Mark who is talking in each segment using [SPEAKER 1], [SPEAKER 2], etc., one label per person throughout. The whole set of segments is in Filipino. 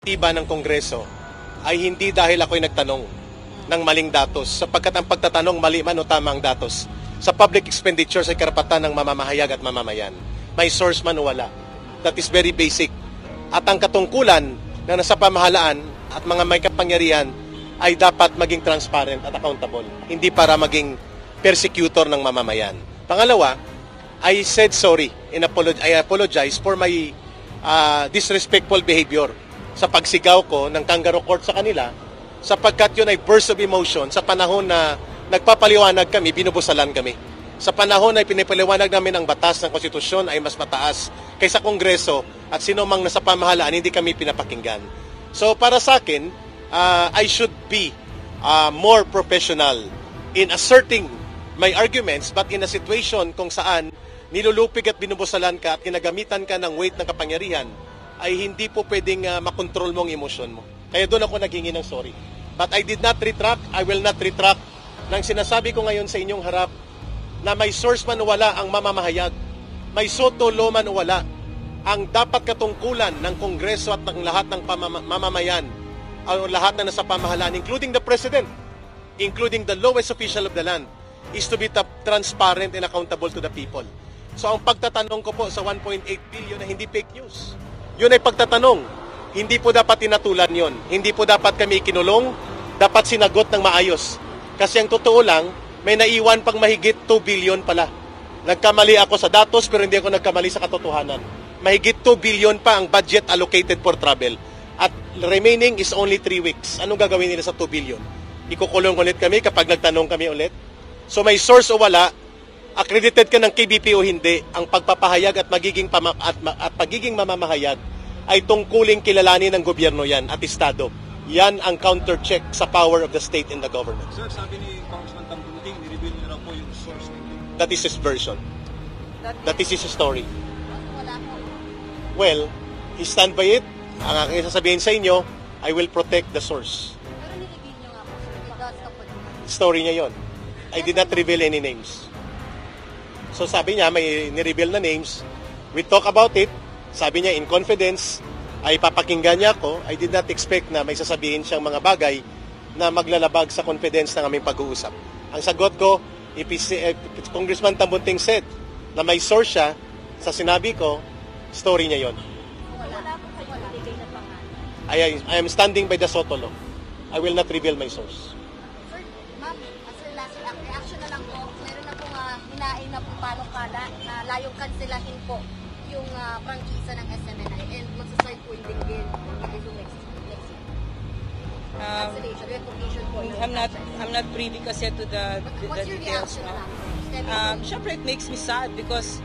[SPEAKER 1] inisyatiba ng Kongreso ay hindi dahil ako'y nagtanong ng maling datos, sapagkat ang pagtatanong mali man o tama ang datos sa public expenditures ay karapatan ng mamamahayag at mamamayan. May source man o wala. That is very basic. At ang katungkulan na nasa pamahalaan at mga may kapangyarihan ay dapat maging transparent at accountable, hindi para maging persecutor ng mamamayan. Pangalawa, I said sorry and I apologize for my disrespectful behavior sa pagsigaw ko ng kangaroo court sa kanila, sapagkat yun ay burst of emotion sa panahon na nagpapaliwanag kami, binubusalan kami. Sa panahon na pinipaliwanag namin ang batas ng konstitusyon ay mas mataas kaysa Kongreso at sino mang nasa pamahalaan, hindi kami pinapakinggan. So para sa akin, I should be more professional in asserting my arguments, but in a situation kung saan nilulupig at binubusalan ka at kinagamitan ka ng weight ng kapangyarihan, ay hindi po pwedeng makontrol mo ang emosyon mo. Kaya doon ako naghingi ng sorry. But I did not retract, I will not retract ng sinasabi ko ngayon sa inyong harap na may source man o wala ang mamamahayag, may soto lo man o wala, ang dapat katungkulan ng Kongreso at ng lahat ng mamamayan, o lahat na nasa pamahalaan, including the President, including the lowest official of the land, is to be transparent and accountable to the people. So ang pagtatanong ko po sa 1.8 billion na hindi fake news, yun ay pagtatanong. Hindi po dapat tinatulan yon. Hindi po dapat kami kinulong, dapat sinagot ng maayos. Kasi ang totoo lang, may naiwan pang mahigit 2 billion pala. Nagkamali ako sa datos pero hindi ako nagkamali sa katotohanan. Mahigit 2 billion pa ang budget allocated for travel. At remaining is only 3 weeks. Anong gagawin nila sa 2 billion? Ikukulong ulit kami kapag nagtanong kami ulit? So may source o wala, accredited ka ng KBP o hindi, ang pagpapahayag at magiging mamamahayag ay tungkuling kilalanin ng gobyerno yan at estado. Yan ang counter-check sa power of the state and the government.
[SPEAKER 2] Sir, sabi ni Congressman Tambunting, ni-reveal niyo lang po yung source ng
[SPEAKER 1] That is his version. That is his story. Well, he stand by it. Ang aking sasabihin sa inyo, I will protect the source.
[SPEAKER 3] Pero ni-reveal niyo nga po, sir, without the
[SPEAKER 1] Story niya yon. I did not reveal any names. So sabi niya, may ni-reveal na names. We talk about it. Sabi niya, in confidence, ay papakinggan niya ako. I did not expect na may sasabihin siyang mga bagay na maglalabag sa confidence ng aming pag-uusap. Ang sagot ko, if Congressman Tambunting said na may source siya sa sinabi ko, story niya yon.
[SPEAKER 3] Wala po kayo naligay na pangalan.
[SPEAKER 1] I am standing by the SOTO law. I will not reveal my source.
[SPEAKER 3] Sir, ma'am, sir, last reaction na lang po. Meron na pong hinain na po palong-kala na layong kanselahin po yung prangkisa ng SMNI and magsasart po yung dinggin yung next year. Cancellation, recognition po.
[SPEAKER 4] I'm not privy kasi to the
[SPEAKER 3] What's your
[SPEAKER 4] details.
[SPEAKER 3] reaction
[SPEAKER 4] No?
[SPEAKER 3] na lang?
[SPEAKER 4] Syempre, it makes me sad because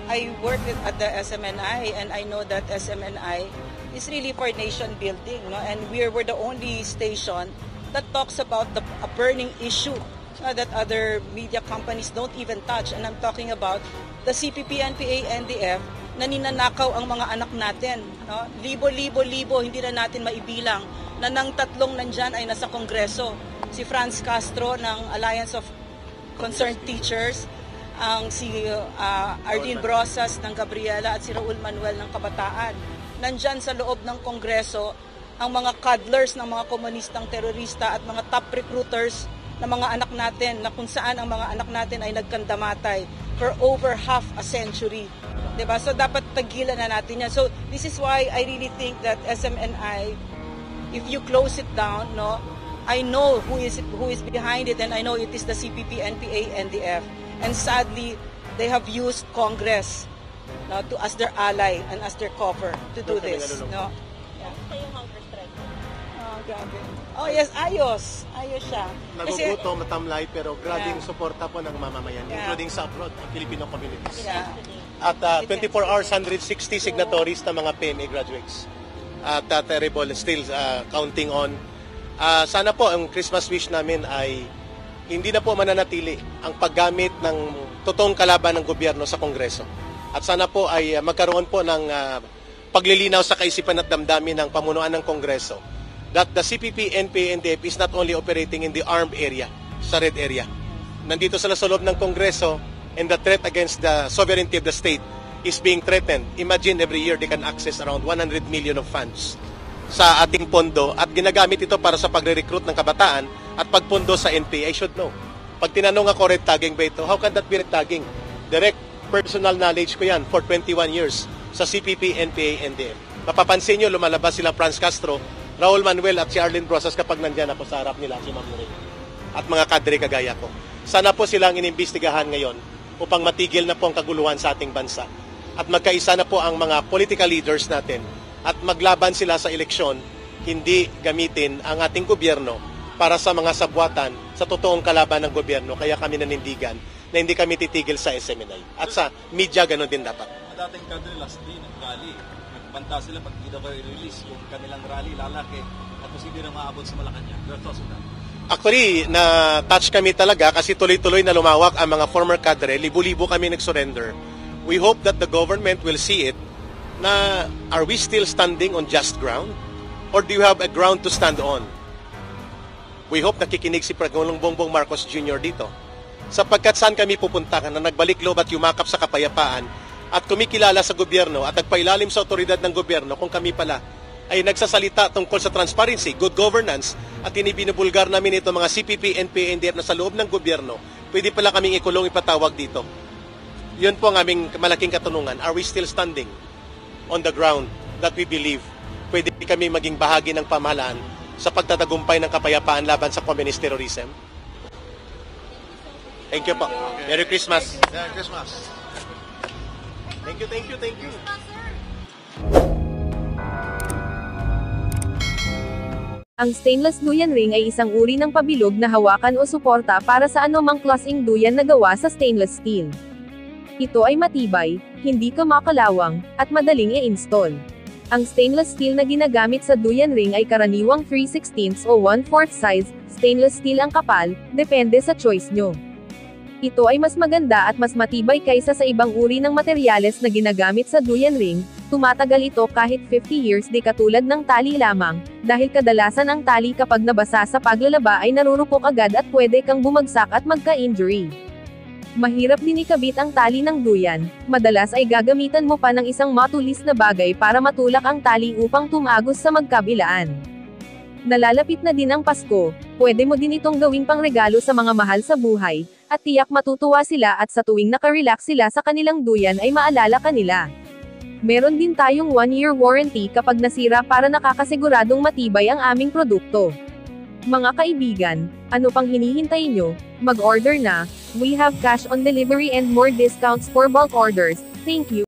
[SPEAKER 4] I work at the SMNI and I know that SMNI is really for nation building. No? And we're the only station that talks about a burning issue that other media companies don't even touch. And I'm talking about the CPP, NPA, NDF na ninanakaw ang mga anak natin. No? Libo, hindi na natin maibilang na ng tatlong nandyan ay nasa Kongreso. Si Franz Castro ng Alliance of Concerned Teachers, ang si Ardeen Brosas ng Gabriela at si Raul Manuel ng Kabataan. Nandyan sa loob ng Kongreso ang mga cuddlers ng mga komunistang terorista at mga top recruiters ng mga anak natin na kung saan ang mga anak natin ay nagkandamatay for over half a century. Diba? So dapat tagilan na natin yan. So this is why I really think that SMNI, if you close it down, no, I know who is behind it, and I know it is the CPP, NPA, NDF. And sadly, they have used Congress as their ally and as their cover to do this. No? Grabe. Oh yes, ayos siya.
[SPEAKER 1] Nagugutom, matamlay, pero grabe yung suporta po ng mamamayan, including sa abroad, Filipino communities.
[SPEAKER 4] Yeah.
[SPEAKER 1] At 24 hours, 160 signatories ng mga PMA graduates. At terrible, still counting on. Sana po, ang Christmas wish namin ay hindi na po mananatili ang paggamit ng totoong kalaban ng gobyerno sa Kongreso. At sana po ay magkaroon po ng paglilinaw sa kaisipan at damdamin ng pamunuan ng Kongreso that the CPP, NPA, NDF is not only operating in the armed area, sa red area. Nandito sila sa loob ng Kongreso and the threat against the sovereignty of the state is being threatened. Imagine every year they can access around 100 million of funds sa ating pondo at ginagamit ito para sa pagre-recruit ng kabataan at pagpondo sa NPA. I should know. Pag tinanong ako, red tagging ba ito? How can that be red tagging? Direct personal knowledge ko yan for 21 years sa CPP, NPA, NDF. Mapapansin nyo, lumalabas sila Franz Castro, Raul Manuel at si Arlene Brosas kapag nandyan ako sa harap nila, si Ma'am Lorraine. At mga kadre kagaya ko. Sana po silang inimbestigahan ngayon upang matigil na po ang kaguluhan sa ating bansa. At magkaisa na po ang mga political leaders natin at maglaban sila sa eleksyon, hindi gamitin ang ating gobyerno para sa mga sabwatan sa totoong kalaban ng gobyerno. Kaya kami nanindigan na hindi kami titigil sa SMNI. At sa media, ganoon din dapat.
[SPEAKER 2] Mga dating kadre last day nag-rally. Nagbanta sila pag hindi daw kayo i-release yung kanilang rally lalaki at posible na maabot sa Malacanang. Your thoughts on that?
[SPEAKER 1] Actually, na-touch kami talaga kasi tuloy-tuloy na lumawak ang mga former cadre. Libo-libo kami nag-surrender. We hope that the government will see it na are we still standing on just ground? Or do you have a ground to stand on? We hope nakikinig si Pangulong Bongbong Marcos Jr. dito. Sapagkat saan kami pupunta na nagbalik loob at yumakap sa kapayapaan at kumikilala sa gobyerno at nagpailalim sa otoridad ng gobyerno kung kami pala ay nagsasalita tungkol sa transparency, good governance at binibulgar namin ito mga CPP, NPA, NDF na sa loob ng gobyerno, pwede pala kaming ikulong ipatawag dito. Yun po ang aming malaking katanungan. Are we still standing on the ground that we believe pwede kami maging bahagi ng pamahalaan sa pagtatagumpay ng kapayapaan laban sa communist terrorism? Thank you po. Merry Christmas.
[SPEAKER 2] Merry Christmas.
[SPEAKER 1] Thank you, thank you, thank you.
[SPEAKER 5] Ang stainless duyan ring ay isang uri ng pabilog na hawakan o suporta para sa anumang klaseng duyan na gawa sa stainless steel. Ito ay matibay, hindi kamakalawang, at madaling i-install. Ang stainless steel na ginagamit sa duyan ring ay karaniwang 3/16 o 1/4 size, stainless steel ang kapal, depende sa choice nyo. Ito ay mas maganda at mas matibay kaysa sa ibang uri ng materyales na ginagamit sa duyan ring, tumatagal ito kahit 50 years di katulad ng tali lamang, dahil kadalasan ang tali kapag nabasa sa paglalaba ay narurupok agad at pwede kang bumagsak at magka-injury. Mahirap din ikabit ang tali ng duyan, madalas ay gagamitan mo pa ng isang matulis na bagay para matulak ang tali upang tumagos sa magkabilaan. Nalalapit na din ang Pasko, pwede mo din itong gawing pangregalo sa mga mahal sa buhay, at tiyak matutuwa sila at sa tuwing nakarelax sila sa kanilang duyan ay maalala ka nila. Meron din tayong 1-year warranty kapag nasira para nakakasiguradong matibay ang aming produkto. Mga kaibigan, ano pang hinihintay nyo? Mag-order na, we have cash on delivery and more discounts for bulk orders. Thank you.